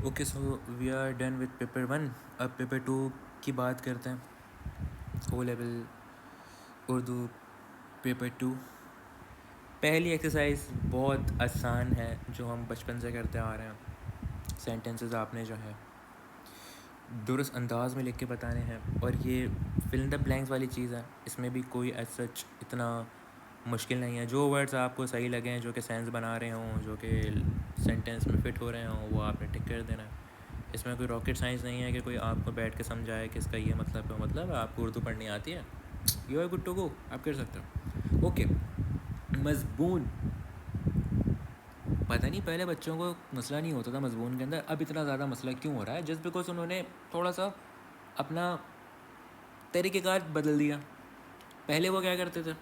Okay, so we are done with paper 1। अब paper 2 की बात करते हैं। O level Urdu paper 2। पहली एक्सरसाइज बहुत आसान है जो हम बचपन से करते आ रहे हैं। सेंटेंसेस आपने जो है दुरुस्त अंदाज में लिख के बताने हैं, और ये फिल इन द ब्लैंक्स वाली चीज़ है। इसमें भी कोई एज सच इतना मुश्किल नहीं है। जो वर्ड्स आपको सही लगें, जो कि सेंस बना रहे हों, जो कि सेंटेंस में फ़िट हो रहे हों, वो आपने टिक कर देना है। इसमें कोई रॉकेट साइंस नहीं है कि कोई आपको बैठ के समझाए कि इसका ये मतलब है। मतलब आपको उर्दू पढ़नी आती है, you are good to go, आप कर सकते हो। ओके, मजबून। पता नहीं पहले बच्चों को मसला नहीं होता था मजबून के अंदर, अब इतना ज़्यादा मसला क्यों हो रहा है? जस्ट बिकॉज उन्होंने थोड़ा सा अपना तरीक़ेकार बदल दिया। पहले वो क्या करते थे?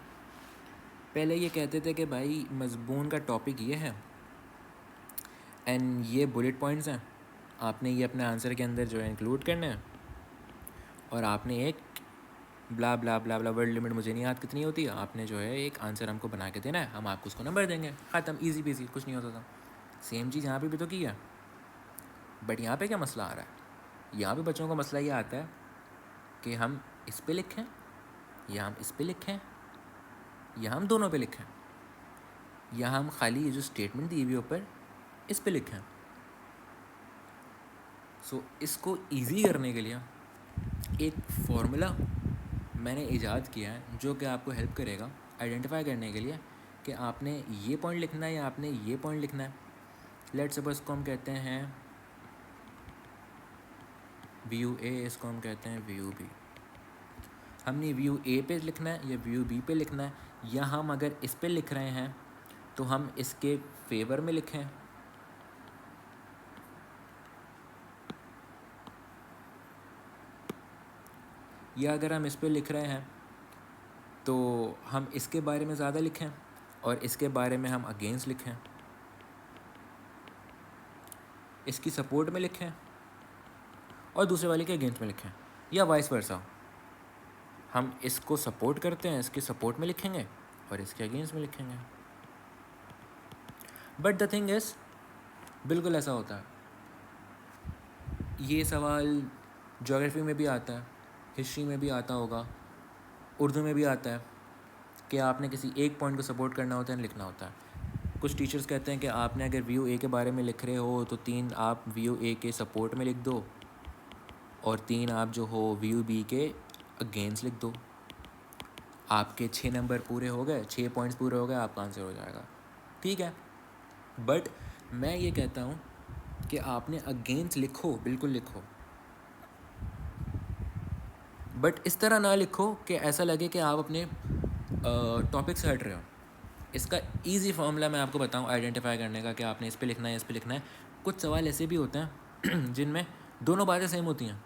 पहले ये कहते थे कि भाई मजबून का टॉपिक ये है एंड ये बुलेट पॉइंट्स हैं, आपने ये अपने आंसर के अंदर जो है इंक्लूड करना है, और आपने एक ब्ला ब्ला ब्ला ब्ला वर्ड लिमिट मुझे नहीं याद कितनी होती है, आपने जो है एक आंसर हमको बना के देना है, हम आपको उसको नंबर देंगे, ख़त्म, इजी पीजी, कुछ नहीं होता था। सेम चीज़ यहाँ पे भी तो की है। बट यहाँ पे क्या मसला आ रहा है? यहाँ पे बच्चों का मसला ये आता है कि हम इस पे लिखें या हम इस पे लिखें या हम दोनों पे लिखें, या हम खाली ये जो स्टेटमेंट दी हुई ऊपर इस पे लिखें। सो इसको ईजी करने के लिए एक फार्मूला मैंने ईजाद किया है जो कि आपको हेल्प करेगा आइडेंटिफाई करने के लिए कि आपने ये पॉइंट लिखना है या आपने ये पॉइंट लिखना है। लेट्स सपोज इसको हम कहते हैं व्यू ए, इसको हम कहते हैं व्यू बी। हमने व्यू ए पे लिखना है या व्यू बी पे लिखना है, या हम अगर इस पे लिख रहे हैं तो हम इसके फेवर में लिखें, या अगर हम इस पे लिख रहे हैं तो हम इसके बारे में ज़्यादा लिखें और इसके बारे में हम अगेंस्ट लिखें, इसकी सपोर्ट में लिखें और दूसरे वाले के अगेंस्ट में लिखें, या वाइस वर्सा। हम इसको सपोर्ट करते हैं, इसके सपोर्ट में लिखेंगे और इसके अगेंस्ट में लिखेंगे। बट द थिंग इज़, बिल्कुल ऐसा होता है। ये सवाल ज्योग्राफी में भी आता है, हिस्ट्री में भी आता होगा, उर्दू में भी आता है कि आपने किसी एक पॉइंट को सपोर्ट करना होता है, लिखना होता है। कुछ टीचर्स कहते हैं कि आपने अगर व्यू ए के बारे में लिख रहे हो तो 3 आप व्यू ए के सपोर्ट में लिख दो और 3 आप जो हो व्यू बी के अगेंस्ट लिख दो। आपके 6 नंबर पूरे हो गए, 6 पॉइंट्स पूरे हो गए, आपका आंसर हो जाएगा। ठीक है, बट मैं ये कहता हूँ कि आपने अगेंस्ट लिखो, बिल्कुल लिखो, बट इस तरह ना लिखो कि ऐसा लगे कि आप अपने टॉपिक से हट रहे हो। इसका ईजी फार्मूला मैं आपको बताऊं आइडेंटिफाई करने का कि आपने इस पे लिखना है, इस पे लिखना है। कुछ सवाल ऐसे भी होते हैं जिनमें दोनों बातें सेम होती हैं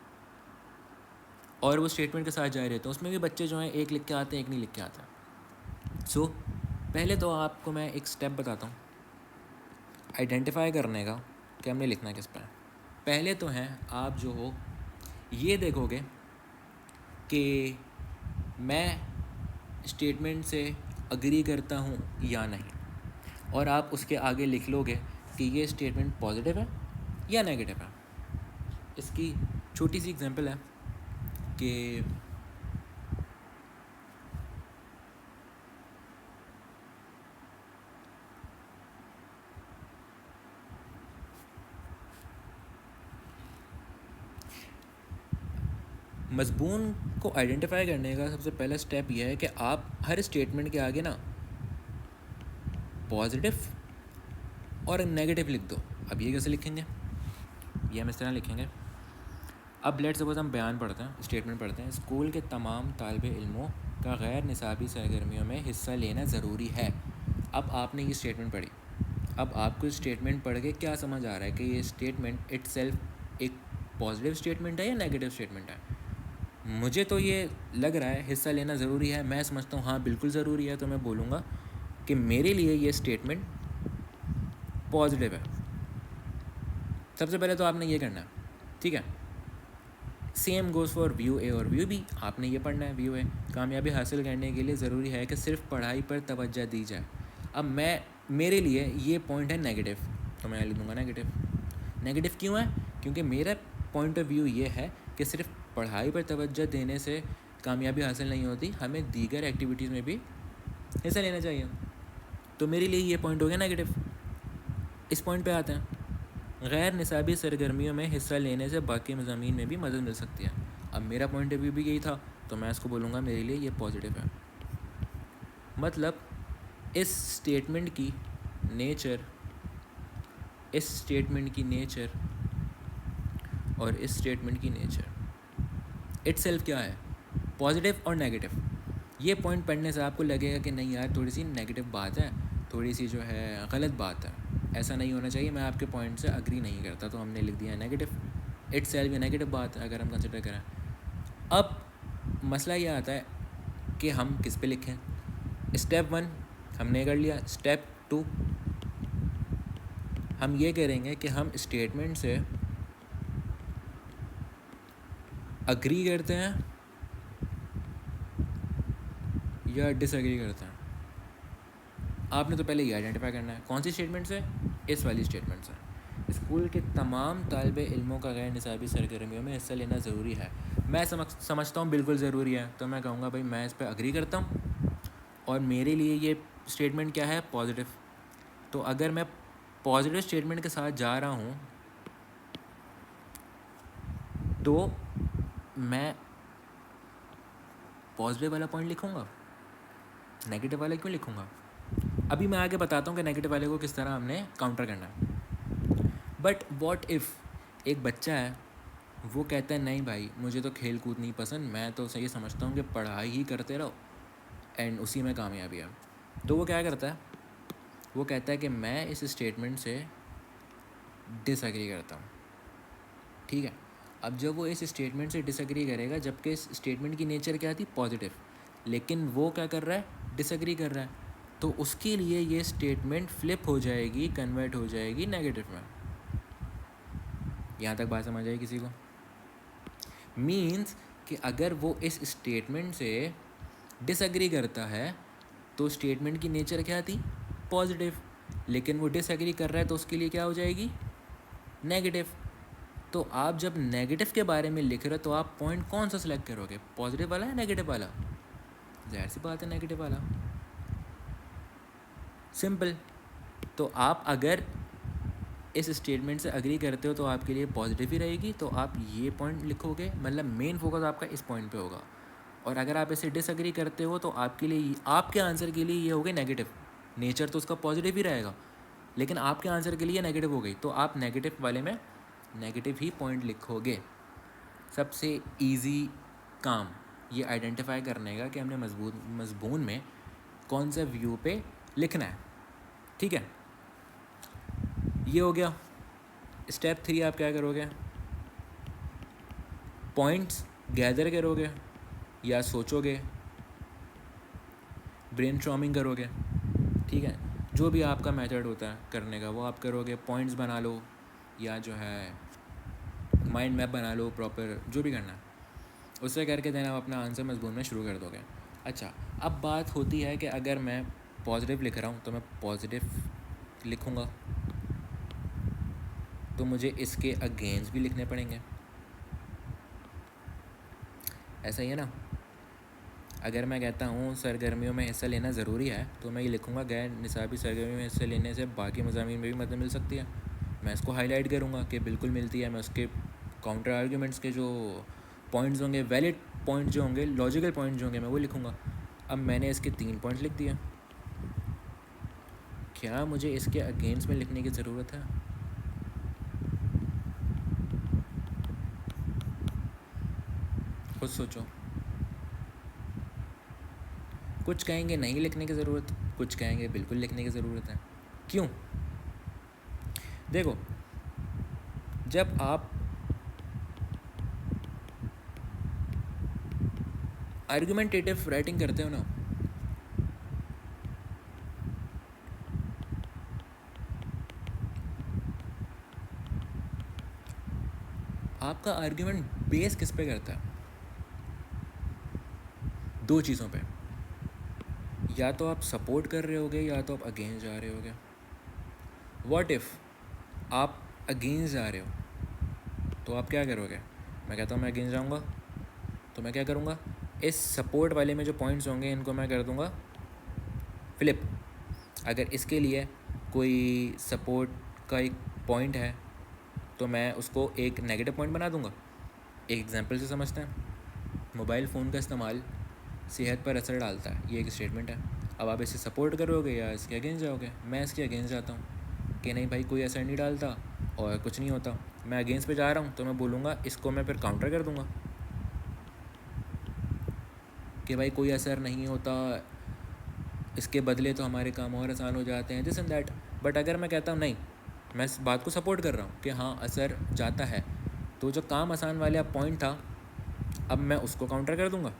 और वो स्टेटमेंट के साथ जाए रहते हैं। उसमें भी बच्चे जो हैं एक लिख के आते हैं, एक नहीं लिख के आते हैं। सो पहले तो आपको मैं एक स्टेप बताता हूँ आइडेंटिफाई करने का कि हमने लिखना किस पर है। पहले तो हैं आप जो हो ये देखोगे कि मैं स्टेटमेंट से अग्री करता हूँ या नहीं, और आप उसके आगे लिख लोगे कि ये स्टेटमेंट पॉजिटिव है या नेगेटिव है। इसकी छोटी सी एग्जांपल है कि मजबून को आइडेंटिफाई करने का सबसे पहला स्टेप यह है कि आप हर स्टेटमेंट के आगे ना पॉजिटिव और नेगेटिव लिख दो। अब ये कैसे लिखेंगे? ये हम इस तरह लिखेंगे। अब लेट्स सपोज हम बयान पढ़ते हैं, स्टेटमेंट पढ़ते हैं। स्कूल के तमाम तालिब इल्मों का गैर निसाबी सरगर्मियों में हिस्सा लेना ज़रूरी है। अब आपने ये स्टेटमेंट पढ़ी, अब आपको स्टेटमेंट पढ़ के क्या समझ आ रहा है कि ये स्टेटमेंट इट्सेल्फ एक पॉजिटिव स्टेटमेंट है या नेगेटिव स्टेटमेंट है? मुझे तो ये लग रहा है हिस्सा लेना ज़रूरी है, मैं समझता हूँ हाँ बिल्कुल ज़रूरी है, तो मैं बोलूँगा कि मेरे लिए ये स्टेटमेंट पॉजिटिव है। सबसे पहले तो आपने ये करना है, ठीक है। सेम गोज़ फॉर व्यू ए और व्यू बी। आपने ये पढ़ना है व्यू ए। कामयाबी हासिल करने के लिए ज़रूरी है कि सिर्फ पढ़ाई पर तवज्जो दी जाए। अब मेरे लिए ये पॉइंट है नेगेटिव, तो मैं लिख दूँगा नेगेटिव। नेगेटिव क्यों है? क्योंकि मेरा पॉइंट ऑफ व्यू ये है कि सिर्फ पढ़ाई पर तवज्जो देने से कामयाबी हासिल नहीं होती, हमें दीगर एक्टिविटीज़ में भी हिस्सा लेना चाहिए। तो मेरे लिए ये पॉइंट हो गया नेगेटिव। इस पॉइंट पे आते हैं, गैर निसाबी सरगर्मियों में हिस्सा लेने से बाकी मज़ामीन में भी मदद मिल सकती है। अब मेरा पॉइंट ऑफ व्यू भी यही था, तो मैं इसको बोलूँगा मेरे लिए ये पॉजिटिव है। मतलब इस स्टेटमेंट की नेचर और इस स्टेटमेंट की नेचर इटसेल्फ क्या है, पॉजिटिव और नेगेटिव। ये पॉइंट पढ़ने से आपको लगेगा कि नहीं यार थोड़ी सी नेगेटिव बात है, थोड़ी सी जो है गलत बात है, ऐसा नहीं होना चाहिए, मैं आपके पॉइंट से अग्री नहीं करता, तो हमने लिख दिया नेगेटिव। इटसेल्फ ये नेगेटिव बात है अगर हम कंसिडर करें। अब मसला ये आता है कि हम किस पे लिखें। स्टेप 1 हमने कर लिया। स्टेप 2 हम ये करेंगे कि हम स्टेटमेंट से अग्री करते हैं या डिसएग्री करते हैं। आपने तो पहले ये आइडेंटिफाई करना है कौन सी स्टेटमेंट से, इस वाली स्टेटमेंट से। स्कूल के तमाम तालिबे इल्मों का गैर निसाबी सरगर्मियों में हिस्सा लेना ज़रूरी है। मैं समझता हूँ बिल्कुल ज़रूरी है, तो मैं कहूँगा भाई मैं इस पर अग्री करता हूँ, और मेरे लिए ये स्टेटमेंट क्या है, पॉजिटिव। तो अगर मैं पॉजिटिव स्टेटमेंट के साथ जा रहा हूँ तो मैं पॉजिटिव वाला पॉइंट लिखूँगा, नेगेटिव वाला क्यों लिखूँगा। अभी मैं आगे बताता हूँ कि नेगेटिव वाले को किस तरह हमने काउंटर करना है। बट व्हाट इफ़ एक बच्चा है, वो कहता है नहीं भाई मुझे तो खेल कूद नहीं पसंद, मैं तो सही समझता हूँ कि पढ़ाई ही करते रहो एंड उसी में कामयाबी है। तो वो क्या करता है, वो कहता है कि मैं इस स्टेटमेंट से डिसएग्री करता हूँ। ठीक है, अब जब वो इस स्टेटमेंट से डिसएग्री करेगा, जबकि इस स्टेटमेंट की नेचर क्या थी, पॉजिटिव, लेकिन वो क्या कर रहा है, डिसएग्री कर रहा है, तो उसके लिए ये स्टेटमेंट फ्लिप हो जाएगी, कन्वर्ट हो जाएगी नेगेटिव में। यहाँ तक बात समझ आई किसी को? मीन्स कि अगर वो इस स्टेटमेंट से डिसएग्री करता है तो स्टेटमेंट की नेचर क्या थी, पॉजिटिव, लेकिन वो डिसएग्री कर रहा है तो उसके लिए क्या हो जाएगी, नेगेटिव। तो आप जब नेगेटिव के बारे में लिख रहे हो तो आप पॉइंट कौन सा सिलेक्ट करोगे, पॉजिटिव वाला या नेगेटिव वाला? जाहिर सी बात है नेगेटिव वाला, सिंपल। तो आप अगर इस स्टेटमेंट से अग्री करते हो तो आपके लिए पॉजिटिव ही रहेगी, तो आप ये पॉइंट लिखोगे, मतलब मेन फोकस आपका इस पॉइंट पे होगा। और अगर आप इसे डिसएग्री करते हो तो आपके लिए, आपके आंसर के लिए ये हो गई नेगेटिव, नेचर तो उसका पॉजिटिव ही रहेगा, लेकिन आपके आंसर के लिए नेगेटिव हो गई, तो आप नेगेटिव वाले में नेगेटिव ही पॉइंट लिखोगे। सबसे इजी काम ये आइडेंटिफाई करने का कि हमने मजबून में कौन सा व्यू पे लिखना है। ठीक है, ये हो गया। स्टेप 3 आप क्या करोगे, पॉइंट्स गैदर करोगे या सोचोगे, ब्रेनस्टॉर्मिंग करोगे। ठीक है, जो भी आपका मेथड होता है करने का वो आप करोगे, पॉइंट्स बना लो या जो है माइंड मैप बना लो प्रॉपर, जो भी करना है उससे करके देना आप अपना आंसर मजबून में शुरू कर दोगे। अच्छा, अब बात होती है कि अगर मैं पॉजिटिव लिख रहा हूँ तो मैं पॉजिटिव लिखूँगा तो मुझे इसके अगेंस्ट भी लिखने पड़ेंगे, ऐसा ही है ना। अगर मैं कहता हूँ सरगर्मियों में हिस्सा लेना ज़रूरी है तो मैं ये लिखूँगा गैर निसाबी सरगर्मियों में हिस्सा लेने से बाकी मज़ामीन में भी मदद मिल सकती है। मैं इसको हाईलाइट करूँगा कि बिल्कुल मिलती है। मैं उसके काउंटर आर्ग्यूमेंट्स के जो पॉइंट्स होंगे, वैलिड पॉइंट्स जो होंगे, लॉजिकल पॉइंट्स जो होंगे, मैं वो लिखूँगा। अब मैंने इसके 3 पॉइंट्स लिख दिए, क्या मुझे इसके अगेंस्ट में लिखने की ज़रूरत है? खुद सोचो। कुछ कहेंगे नहीं लिखने की ज़रूरत, कुछ कहेंगे बिल्कुल लिखने की ज़रूरत है। क्यों? देखो, जब आप आर्गुमेंटेटिव राइटिंग करते हो ना, आपका आर्गुमेंट बेस किस पे करता है? 2 चीज़ों पे, या तो आप सपोर्ट कर रहे होगे या तो आप अगेंस्ट जा रहे होगे। व्हाट इफ़ आप अगेंस्ट जा रहे हो तो आप क्या करोगे? मैं कहता हूँ मैं अगेंस्ट जाऊँगा, तो मैं क्या करूँगा, इस सपोर्ट वाले में जो पॉइंट्स होंगे इनको मैं कर दूँगा फ्लिप। अगर इसके लिए कोई सपोर्ट का एक पॉइंट है तो मैं उसको एक नेगेटिव पॉइंट बना दूँगा। एक एग्जांपल से समझते हैं। मोबाइल फ़ोन का इस्तेमाल सेहत पर असर डालता है, ये एक स्टेटमेंट है। अब आप इसे सपोर्ट करोगे या इसके अगेंस्ट जाओगे? मैं इसके अगेंस्ट जाता हूँ कि नहीं भाई, कोई असर नहीं डालता और कुछ नहीं होता। मैं अगेंस्ट पे जा रहा हूँ तो मैं बोलूँगा, इसको मैं फिर काउंटर कर दूँगा कि भाई कोई असर नहीं होता, इसके बदले तो हमारे काम और आसान हो जाते हैं, दिस एंड दैट। बट अगर मैं कहता हूँ नहीं, मैं इस बात को सपोर्ट कर रहा हूँ कि हाँ असर जाता है, तो जो काम आसान वाला पॉइंट था अब मैं उसको काउंटर कर दूँगा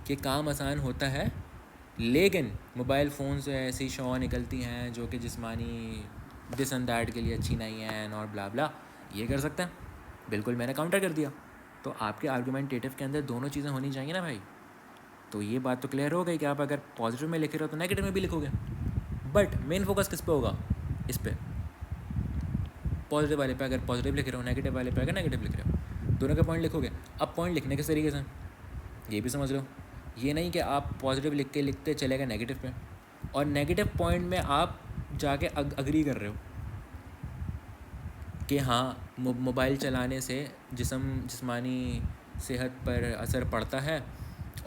कि काम आसान होता है, लेकिन मोबाइल फ़ोन से ऐसी शॉ निकलती हैं जो कि जिस्मानी दिस एंड दैट के लिए अच्छी नहीं है और ब्ला ब्ला, ये कर सकते हैं। बिल्कुल मैंने काउंटर कर दिया। तो आपके आर्गूमेंटेटिव के अंदर दोनों चीज़ें होनी चाहिए ना भाई। तो ये बात तो क्लियर हो गई कि आप अगर पॉजिटिव में लिख रहे हो तो नेगेटिव में भी लिखोगे। बट मेन फोकस किस पे होगा? इस पे, पॉजिटिव वाले पे अगर पॉजिटिव लिख रहे हो, नेगेटिव वाले पे अगर नेगेटिव लिख रहे हो, दोनों के पॉइंट लिखोगे। अब पॉइंट लिखने किस तरीके से, ये भी समझ लो। ये नहीं कि आप पॉजिटिव लिख के लिखते चले गए नेगेटिव पे, और नेगेटिव पॉइंट में आप जाके अग्री कर रहे हो कि हाँ मोबाइल चलाने से जिस्मानी सेहत पर असर पड़ता है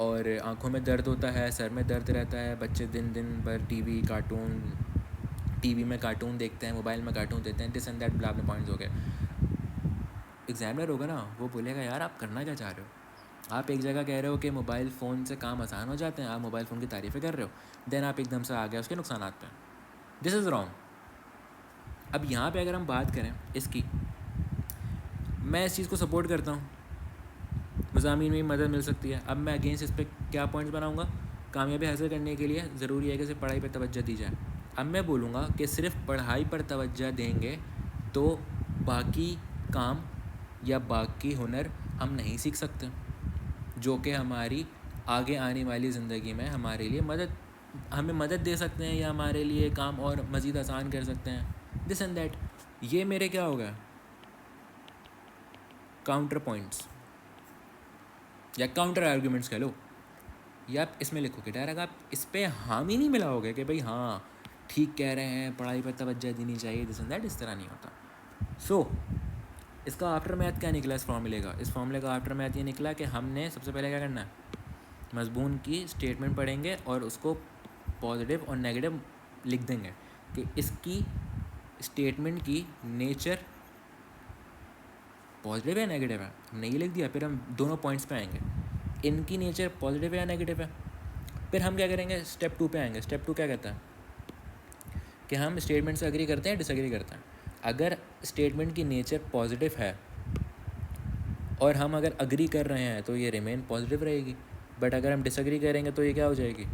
और आँखों में दर्द होता है, सर में दर्द रहता है, बच्चे दिन दिन भर टीवी में कार्टून देखते हैं, मोबाइल में कार्टून देखते हैं, this and that, blah blah points हो गए। एग्जामिनर होगा ना, वो बोलेगा यार आप करना क्या चाह रहे हो? आप एक जगह कह रहे हो कि मोबाइल फ़ोन से काम आसान हो जाते हैं, आप मोबाइल फ़ोन की तारीफ़ें कर रहे हो, देन आप एकदम से आ गए उसके नुकसानात पे। This is wrong. अब यहाँ पे अगर हम बात करें इसकी, मैं इस चीज़ को सपोर्ट करता हूँ, मज़ामीन में मदद मिल सकती है। अब मैं अगेंस्ट इस पर क्या पॉइंट्स बनाऊँगा? कामयाबी हासिल करने के लिए ज़रूरी है कि सिर्फ पढ़ाई पर तवज्जो दी जाए। अब मैं बोलूँगा कि सिर्फ पढ़ाई पर तवज्जो देंगे तो बाकी काम या बाकी हुनर हम नहीं सीख सकते, जो कि हमारी आगे आने वाली ज़िंदगी में हमारे लिए हमें मदद दे सकते हैं या हमारे लिए काम और मज़ीद आसान कर सकते हैं, दिस एंड दैट। ये मेरे क्या हो गया, काउंटर पॉइंट्स या काउंटर आर्ग्यूमेंट्स कह लो। या आप इसमें लिखोगे डायरेक्ट, आप इस पर हम ही नहीं मिलाओगे कि भाई हाँ ठीक कह रहे हैं, पढ़ाई पर तवज्जो देनी चाहिए, दिस एंड दैट। इस तरह नहीं होता। सो इसका आफ्टर मैथ क्या निकला इस फॉर्मूले का? इस फॉर्मूले का आफ्टर मैथ ये निकला कि हमने सबसे पहले क्या करना है, मजबून की स्टेटमेंट पढ़ेंगे और उसको पॉजिटिव और नेगेटिव लिख देंगे कि इसकी स्टेटमेंट की नेचर पॉजिटिव है नेगेटिव है। हमने ये लिख दिया, फिर हम दोनों पॉइंट्स पे आएंगे, इनकी नेचर पॉजिटिव है या नेगेटिव है। फिर हम क्या करेंगे, स्टेप 2 पे आएंगे। स्टेप 2 क्या कहता है कि हम स्टेटमेंट से अग्री करते हैं, डिसएग्री करते हैं। अगर स्टेटमेंट की नेचर पॉजिटिव है और हम अगर अग्री कर रहे हैं तो ये रिमेन पॉजिटिव रहेगी, बट अगर हम डिसएग्री करेंगे तो ये क्या हो जाएगी,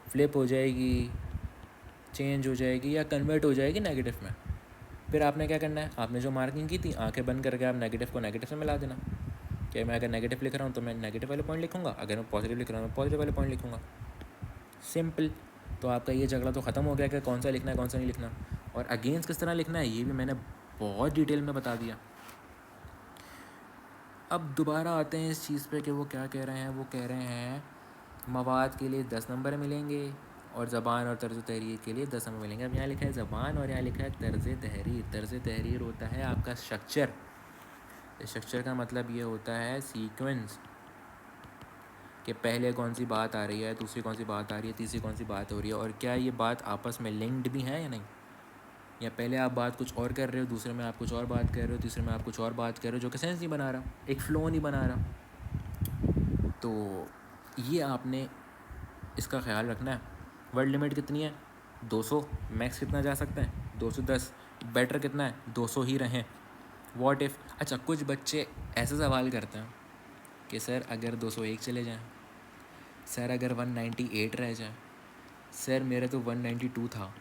फ्लिप हो जाएगी, चेंज हो जाएगी या कन्वर्ट हो जाएगी नेगेटिव में। फिर आपने क्या करना है, आपने जो मार्किंग की थी आंखें बंद करके आप नेगेटिव को नेगेटिव से मिला देना कि मैं अगर नेगेटिव लिख रहा हूँ तो मैं नेगेटिव वाले पॉइंट लिखूँगा, अगर मैं पॉजिटिव लिख रहा हूँ मैं पॉजिटिव वाले पॉइंट लिखूँगा। सिंपल। तो आपका ये झगड़ा तो ख़त्म हो गया कि कौन सा लिखना है कौन सा नहीं लिखना। और अगेंस्ट किस तरह लिखना है ये भी मैंने बहुत डिटेल में बता दिया। अब दोबारा आते हैं इस चीज़ पे कि वो क्या कह रहे हैं। वो कह रहे हैं मवाद के लिए 10 नंबर मिलेंगे और ज़बान और तर्ज़ तहरीर के लिए 10 नंबर मिलेंगे। अब यहाँ लिखा है ज़बान और यहाँ लिखा है तर्ज़ तहरीर। तर्ज़ तहरीर होता है आपका स्ट्रक्चर। स्ट्रक्चर का मतलब ये होता है सीक्वेंस, कि पहले कौन सी बात आ रही है, दूसरी कौन सी बात आ रही है, तीसरी कौन सी बात हो रही है, और क्या ये बात आपस में लिंक्ड भी है या नहीं। या पहले आप बात कुछ और कर रहे हो, दूसरे में आप कुछ और बात कर रहे हो, तीसरे में आप कुछ और बात कर रहे हो, जो कि सेंस नहीं बना रहा, एक फ़्लो नहीं बना रहा। तो ये आपने इसका ख्याल रखना है। वर्ड लिमिट कितनी है, 200। मैक्स कितना जा सकता है, 210। बेटर कितना है, 200 ही रहें। व्हाट इफ़, अच्छा कुछ बच्चे ऐसे सवाल करते हैं कि सर अगर 201 चले जाएं, सर अगर 198 रह जाए, सर मेरा तो 192 था।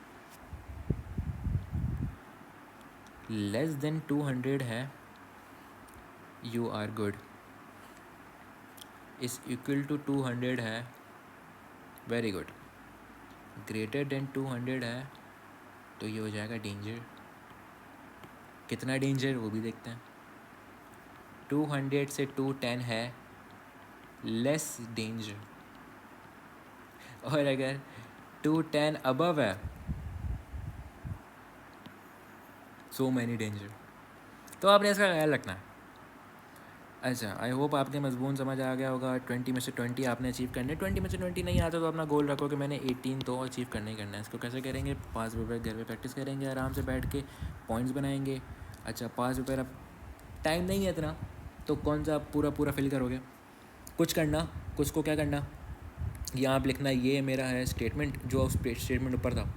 लेस देन 200 है, यू आर गुड। इस इक्वल टू 200 है, वेरी गुड। ग्रेटर देन 200 है तो ये हो जाएगा डेंजर। कितना डेंजर वो भी देखते हैं। 200 से 210 है लेस डेंजर, और अगर 210 अबव है सो मैनी डेंजर। तो आपने इसका ख्याल रखना है। अच्छा, आई होप आपके मजमून समझ आ गया होगा। 20 में से 20 आपने अचीव करने, 20 में से 20 नहीं आता तो अपना गोल रखो कि मैंने 18 तो अचीव करना ही करना है। इसको कैसे करेंगे? 5 रुपये घर पे प्रैक्टिस करेंगे आराम से बैठ के, पॉइंट्स बनाएंगे। अच्छा, 5 रुपये, अब टाइम नहीं है इतना तो कौन सा आप पूरा फिल करोगे? कुछ करना, कुछ को क्या करना, यहाँ पे लिखना ये मेरा है स्टेटमेंट, जो उस स्टेटमेंट ऊपर था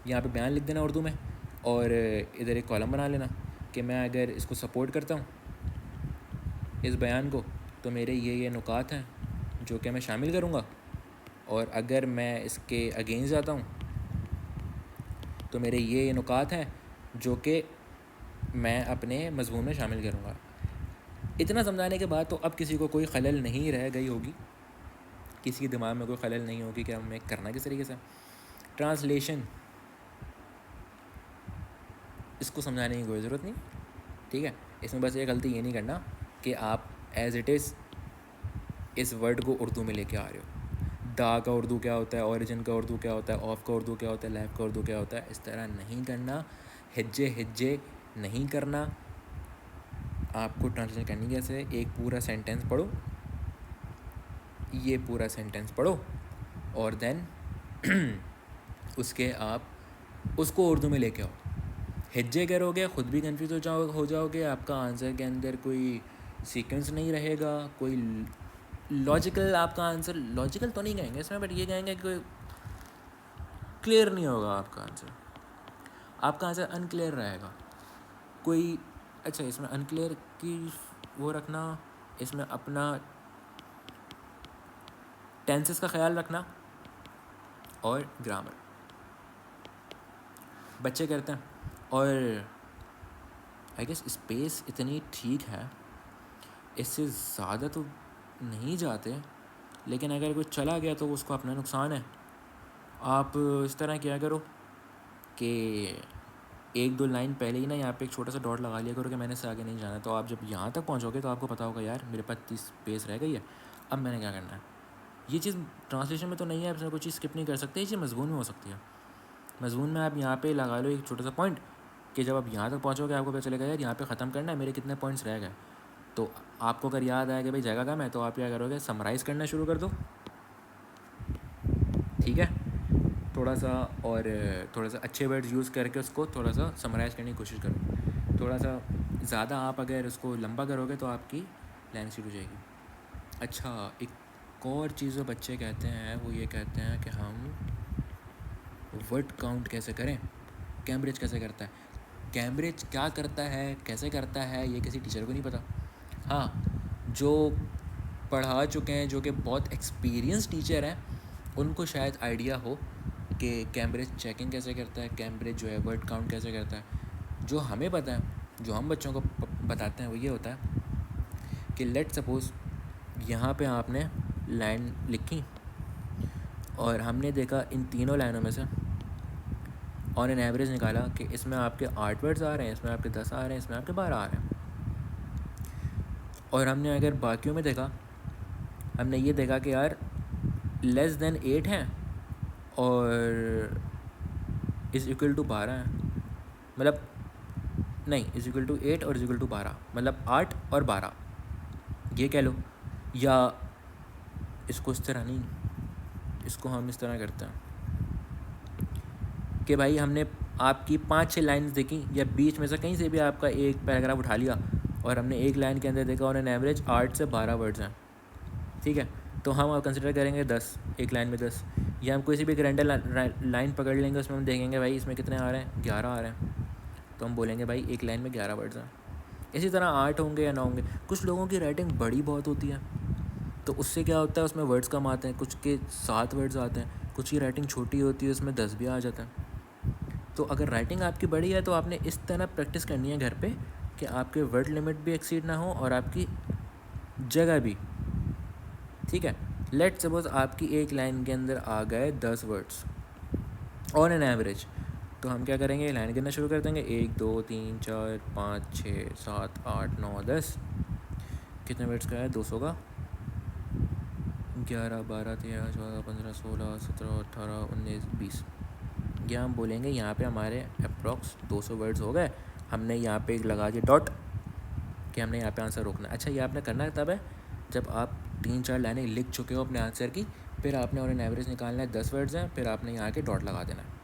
यहाँ पे बयान लिख देना उर्दू में, और इधर एक कॉलम बना लेना कि मैं अगर इसको सपोर्ट करता हूँ इस बयान को तो मेरे ये नुकात हैं जो कि मैं शामिल करूँगा, और अगर मैं इसके अगेंस्ट जाता हूँ तो मेरे ये नुकात हैं जो कि मैं अपने मजमून में शामिल करूँगा। इतना समझाने के बाद तो अब किसी को कोई खलल नहीं रह गई होगी, किसी के दिमाग में कोई खलल नहीं होगी कि हमें करना किस तरीके से। ट्रांसलेशन, इसको समझाने की कोई ज़रूरत नहीं, ठीक है। इसमें बस ये गलती ये नहीं करना कि आप एज़ इट इज़ इस वर्ड को उर्दू में लेके आ रहे हो। दा का उर्दू क्या होता है, ओरिजिन का उर्दू क्या होता है, ऑफ का उर्दू क्या होता है, लैफ का उर्दू क्या होता है, इस तरह नहीं करना। हिज्जे नहीं करना। आपको ट्रांसलेशन करनी कैसे? एक पूरा सेंटेंस पढ़ो, ये पूरा सेंटेंस पढ़ो, और देन उसके आप उसको उर्दू में लेके आओ। हिज्जे करोगे ख़ुद भी कंफ्यूज हो जाओगे, आपका आंसर के अंदर कोई सीक्वेंस नहीं रहेगा, कोई लॉजिकल, आपका आंसर लॉजिकल तो नहीं कहेंगे इसमें, बट ये कहेंगे कि कोई क्लियर नहीं होगा आपका आंसर अनक्लियर रहेगा कोई। अच्छा, इसमें अनक्लियर की वो रखना, इसमें अपना टेंसेस का ख्याल रखना और ग्रामर बच्चे करते हैं। और आई गेस स्पेस इतनी ठीक है, इससे ज़्यादा तो नहीं जाते, लेकिन अगर कोई चला गया तो उसको अपना नुकसान है। आप इस तरह क्या करो कि 1-2 लाइन पहले ही ना यहाँ पे एक छोटा सा डॉट लगा लिया करो कि मैंने इससे आगे नहीं जाना। तो आप जब यहाँ तक पहुँचोगे तो आपको पता होगा यार मेरे पास 30 स्पेस रह गई है, अब मैंने क्या करना है। ये चीज़ ट्रांसलेशन में तो नहीं है, इसमें कोई चीज़ स्किप नहीं कर सकते, ये चीज़ मजमून में हो सकती है। मजमून में आप यहाँ पे लगा लो एक छोटा सा पॉइंट कि जब आप यहाँ तक पहुँचोगे आपको पता चलेगा यार यहाँ पे ख़त्म करना है, मेरे कितने पॉइंट्स रह गए। तो आपको अगर याद आया कि भाई जगह कम है तो आप क्या करोगे, समराइज़ करना शुरू कर दो, ठीक है। थोड़ा सा अच्छे वर्ड्स यूज़ करके उसको थोड़ा सा समराइज़ करने की कोशिश करो। थोड़ा सा ज़्यादा आप अगर उसको लंबा करोगे तो आपकी लाइन शुरू हो जाएगी। अच्छा, एक और चीज़ जो बच्चे कहते हैं वो ये कहते हैं कि हम वर्ड काउंट कैसे करें, कैम्ब्रिज कैसे करता है। कैम्ब्रिज क्या करता है, कैसे करता है, ये किसी टीचर को नहीं पता। हाँ, जो पढ़ा चुके हैं, जो कि बहुत एक्सपीरियंस टीचर हैं, उनको शायद आइडिया हो कि कैम्ब्रिज चेकिंग कैसे करता है, कैम्ब्रिज जो है वर्ड काउंट कैसे करता है। जो हमें पता है, जो हम बच्चों को बताते हैं वो ये होता है कि लेट सपोज़ यहाँ पे आपने लाइन लिखी और हमने देखा इन तीनों लाइनों में से ऑन एन एवरेज निकाला कि इसमें आपके 8 वर्ड्स आ रहे हैं, इसमें आपके 10 आ रहे हैं, इसमें आपके 12 आ रहे हैं। और हमने अगर बाकियों में देखा, हमने ये देखा कि यार लेस देन 8 हैं और इज़ इक्वल टू 12 हैं, मतलब नहीं, इज़ इक्वल टू 8 और इज़ इक्वल टू 12, मतलब 8 और 12 ये कह लो। या इसको इस तरह नहीं, इसको हम इस तरह करते हैं कि भाई हमने आपकी 5-6 लाइन्स देखी या बीच में से कहीं से भी आपका एक पैराग्राफ उठा लिया और हमने एक लाइन के अंदर देखा और एन एवरेज 8 से 12 वर्ड्स हैं, ठीक है। तो हम अब कंसिडर करेंगे 10, एक लाइन में 10, या हम किसी भी एक रैंडम लाइन पकड़ लेंगे, उसमें हम देखेंगे भाई इसमें कितने आ रहे हैं, 11 आ रहे हैं, तो हम बोलेंगे भाई एक लाइन में 11 वर्ड्स हैं। इसी तरह 8 होंगे या 9 होंगे। कुछ लोगों की राइटिंग बड़ी बहुत होती है तो उससे क्या होता है, उसमें वर्ड्स कम आते हैं, कुछ के 7 वर्ड्स आते हैं, कुछ की राइटिंग छोटी होती है उसमें 10 भी आ जाता है। तो अगर राइटिंग आपकी बड़ी है तो आपने इस तरह प्रैक्टिस करनी है घर पे कि आपके वर्ड लिमिट भी एक्सीड ना हो और आपकी जगह भी, ठीक है। लेट सपोज आपकी एक लाइन के अंदर आ गए 10 वर्ड्स ऑन एन एवरेज, तो हम क्या करेंगे, लाइन गिनना शुरू कर देंगे, 1 2 3 4 5 6 7 8 9 10। कितने वर्ड्स का है, 200 का, 11 12 13 14 15 16 17 18 19 20। ये हम बोलेंगे यहाँ पे हमारे अप्रॉक्स 200 वर्ड्स हो गए। हमने यहाँ पे एक लगा दिया डॉट कि हमने यहाँ पे आंसर रोकना है। अच्छा, ये आपने करना है तब है जब आप 3-4 लाइनें लिख चुके हो अपने आंसर की, फिर आपने उन्हें एवरेज निकालना है, 10 वर्ड्स हैं, फिर आपने यहाँ के डॉट लगा देना है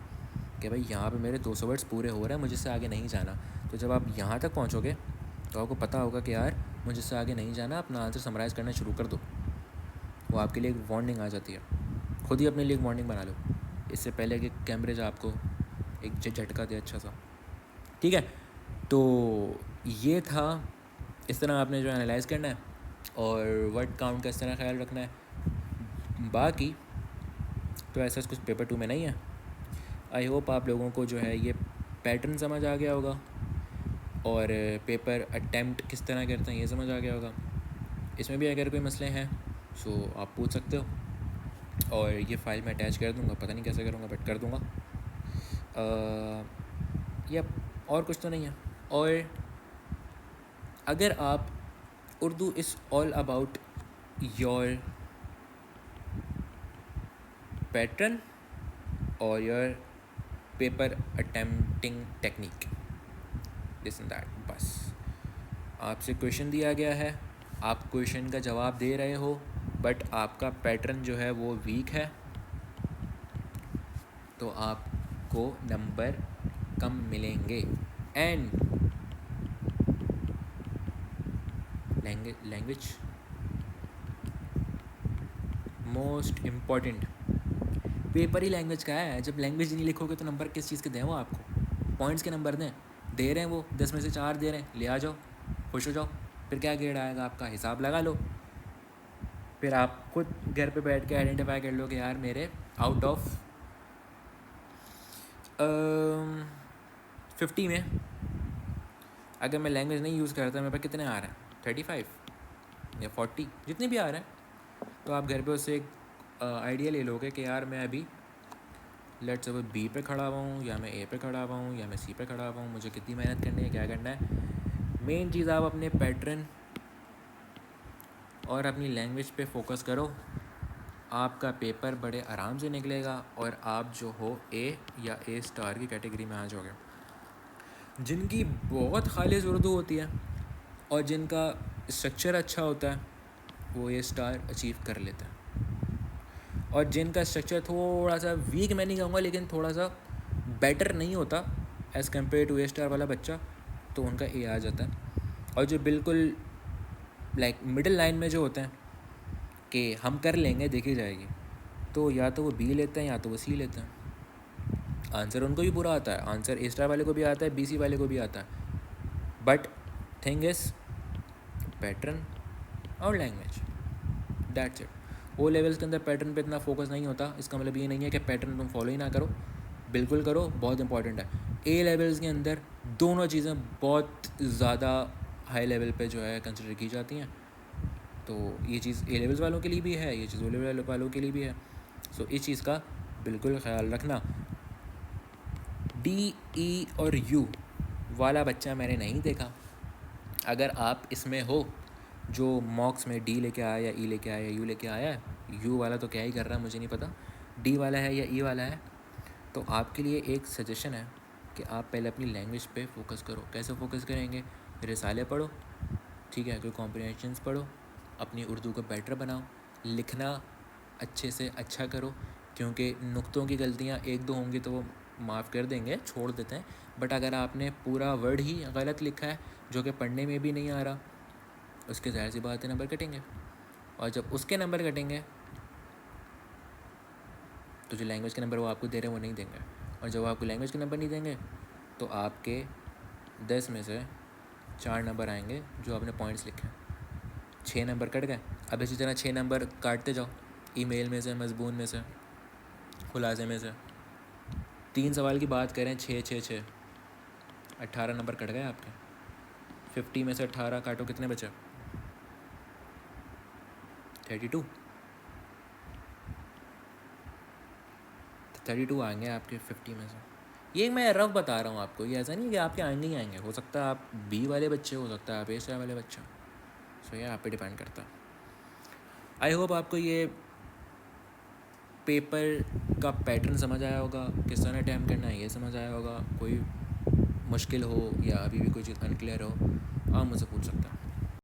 कि भाई यहाँ पे मेरे 200 वर्ड्स पूरे हो रहे हैं, मुझे इससे आगे नहीं जाना। तो जब आप यहाँ तक पहुँचोगे तो आपको पता होगा कि यार मुझे इससे आगे नहीं जाना, अपना आंसर समराइज़ करना शुरू कर दो। वो आपके लिए एक वार्निंग आ जाती है, खुद ही अपने लिए एक वार्निंग बना लो, इससे पहले कि कैम्ब्रिज आपको एक झटका दे अच्छा सा। ठीक है, तो ये था, इस तरह आपने जो एनालाइज़ करना है और वर्ड काउंट का इस तरह ख्याल रखना है। बाकी तो ऐसा कुछ पेपर 2 में नहीं है। आई होप आप लोगों को जो है ये पैटर्न समझ आ गया होगा और पेपर अटैम्प्ट किस तरह करते हैं ये समझ आ गया होगा। इसमें भी अगर कोई मसले हैं सो आप पूछ सकते हो और ये फ़ाइल मैं अटैच कर दूँगा, पता नहीं कैसे करूँगा बट कर दूँगा। या और कुछ तो नहीं है। और अगर आप Urdu is all about your pattern और your paper attempting technique, this and that, बस आपसे क्वेश्चन दिया गया है, आप क्वेश्चन का जवाब दे रहे हो बट आपका पैटर्न जो है वो वीक है, तो आपको नंबर कम मिलेंगे। And language most important, paper he language का है। जब लैंग्वेज नहीं लिखोगे तो नंबर किस चीज़ के दें, वो आपको पॉइंट्स के नंबर दें, दे रहे हैं वो 10 में से 4 दे रहे हैं, ले आ जाओ, खुश हो जाओ। फिर क्या ग्रेड आएगा आपका, हिसाब लगा लो, फिर आप खुद घर पे बैठ के आइडेंटिफाई कर लो कि यार मेरे आउट ऑफ 50 में अगर मैं लैंग्वेज नहीं यूज़ करता मेरे पास कितने आ रहे हैं, 35 या 40 जितने भी आ रहे हैं, तो आप घर पे उससे एक आइडिया ले लोगे कि यार मैं अभी लेट्स सपोज बी पे खड़ा हुआ हूँ या मैं ए पे खड़ा हुआ हूँ या मैं सी पे खड़ा हुआ हूँ, मुझे कितनी मेहनत करनी है, क्या करना है। मेन चीज़ आप अपने पैटर्न और अपनी लैंग्वेज पे फोकस करो, आपका पेपर बड़े आराम से निकलेगा और आप जो हो ए या ए स्टार की कैटेगरी में आ जाओगे। जिनकी बहुत खालिस उर्दू होती है और जिनका स्ट्रक्चर अच्छा होता है वो ए स्टार अचीव कर लेते हैं, और जिनका स्ट्रक्चर थोड़ा सा वीक मैं नहीं कहूँगा लेकिन थोड़ा सा बेटर नहीं होता as compared to A star वाला बच्चा, तो उनका ए आ जाता है। और जो बिल्कुल लाइक मिडिल लाइन में जो होते हैं कि हम कर लेंगे देखी जाएगी, तो या तो वो बी लेते हैं या तो वो सी लेते हैं। आंसर उनको भी पूरा आता है, आंसर ए स्टार वाले को भी आता है, बी सी वाले को भी आता है, बट थिंग इज़ पैटर्न और language, that's it. O levels के अंदर पैटर्न पे इतना फोकस नहीं होता, इसका मतलब ये नहीं है कि पैटर्न तुम फॉलो ही ना करो, बिल्कुल करो, बहुत इंपॉर्टेंट है। ए लेवल्स के अंदर दोनों चीज़ें बहुत ज़्यादा हाई लेवल पे जो है कंसिडर की जाती हैं, तो ये चीज़ ए लेवल्स वालों के लिए भी है, ये चीज़ ओ लेवल वालों के लिए भी है। सो इस चीज़ का बिल्कुल ख्याल रखना। डी ई और यू वाला बच्चा मैंने नहीं देखा। अगर आप इसमें हो जो मॉक्स में डी लेके आया या ई लेके आया या यू लेके आया है, यू वाला तो क्या ही कर रहा है मुझे नहीं पता, डी वाला है या ई वाला है, तो आपके लिए एक सजेशन है कि आप पहले अपनी लैंग्वेज पे फोकस करो। कैसे फोकस करेंगे, रिसाले पढ़ो, ठीक है, कोई कॉम्प्रिहेंशंस पढ़ो, अपनी उर्दू को बेटर बनाओ, लिखना अच्छे से अच्छा करो, क्योंकि नुक्तों की गलतियाँ एक दो होंगी तो वो माफ़ कर देंगे, छोड़ देते हैं, बट अगर आपने पूरा वर्ड ही गलत लिखा है जो कि पढ़ने में भी नहीं आ रहा, उसके ज़ाहिर सी बात है नंबर कटेंगे, और जब उसके नंबर कटेंगे तो जो लैंग्वेज के नंबर वो आपको दे रहे हैं वो नहीं देंगे, और जब आपको लैंग्वेज के नंबर नहीं देंगे तो आपके 10 में से 4 नंबर आएंगे जो आपने पॉइंट्स लिखे हैं, 6 नंबर कट गए। अब इसी तरह 6 नंबर काटते जाओ, ईमेल में से, मजबून में से, खुलासे में से। 3 सवाल की बात करें, 6 6 6 18 नंबर कट गए आपके। 50 में से 18 काटो, कितने बचे, 32। 32 आएंगे आपके 50 में से। ये मैं रफ बता रहा हूँ आपको, ये ऐसा नहीं कि आपके आएंगे ही आएंगे, हो सकता है आप बी वाले बच्चे, हो सकता है आप ए वाले बच्चे। सो ये आप पे डिपेंड करता है। आई होप आपको ये पेपर का पैटर्न समझ आया होगा, किस तरह अटैम्प्ट करना है ये समझ आया होगा। कोई मुश्किल हो या अभी भी कोई चीज़ अनक्लियर हो, आप मुझसे पूछ सकते हैं।